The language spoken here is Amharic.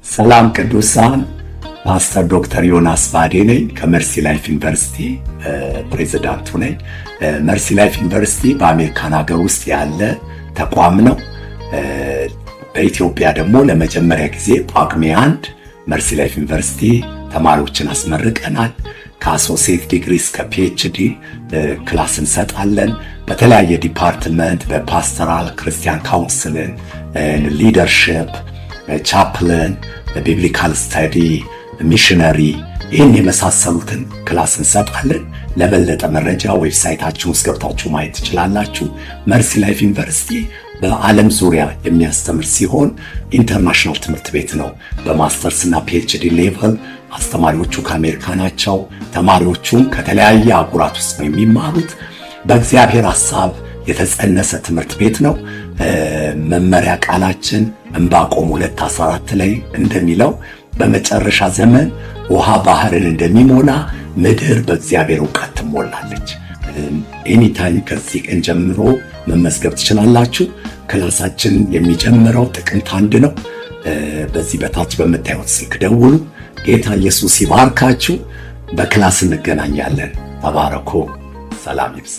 ሰላም ቅዱሳን፣ ፓስተር ዶክተር ዮናስ ባዴ ነኝ። ከመርሲ ላይፍ ዩኒቨርሲቲ ፕሬዝዳንቱ ነኝ። መርሲ ላይፍ ዩኒቨርሲቲ በአሜሪካን ሀገር ውስጥ ያለ ተቋም ነው። በኢትዮጵያ ደግሞ ለመጀመሪያ ጊዜ ጳጉሜ 1 መርሲ ላይፍ ዩኒቨርሲቲ ተማሪዎችን አስመርቀናል። ከአሶሲየት ዲግሪ እስከ ፒኤችዲ ክላስ እንሰጣለን። በተለያየ ዲፓርትመንት በፓስተራል፣ ክርስቲያን ካውንስልን፣ ሊደርሺፕ፣ ቻፕልን፣ ቢብሊካል ስታዲ፣ ሚሽነሪ ይህን የመሳሰሉትን ክላስ እንሰጣለን። ለበለጠ መረጃ ዌብሳይታችን ውስጥ ገብታችሁ ማየት ትችላላችሁ። መርሲ ላይፍ ዩኒቨርሲቲ በዓለም ዙሪያ የሚያስተምር ሲሆን ኢንተርናሽናል ትምህርት ቤት ነው። በማስተርስ እና ፒኤችዲ ሌቨል አስተማሪዎቹ ከአሜሪካ ናቸው። ተማሪዎቹም ከተለያየ አህጉራት ውስጥ ነው የሚማሩት። በእግዚአብሔር ሐሳብ የተጸነሰ ትምህርት ቤት ነው። መመሪያ ቃላችን ዕንባቆም 2:14 ላይ እንደሚለው በመጨረሻ ዘመን ውሃ ባህርን እንደሚሞላ ምድር በእግዚአብሔር ዕውቀት ትሞላለች። ኤኒታይም ከዚህ ቀን ጀምሮ መመዝገብ ትችላላችሁ። ክላሳችን የሚጀምረው ጥቅምት 1 ነው። በዚህ በታች በምታዩት ስልክ ደውሉ። ጌታ ኢየሱስ ይባርካችሁ። በክላስ እንገናኛለን። ተባረኩ። ሰላም ይብዛ።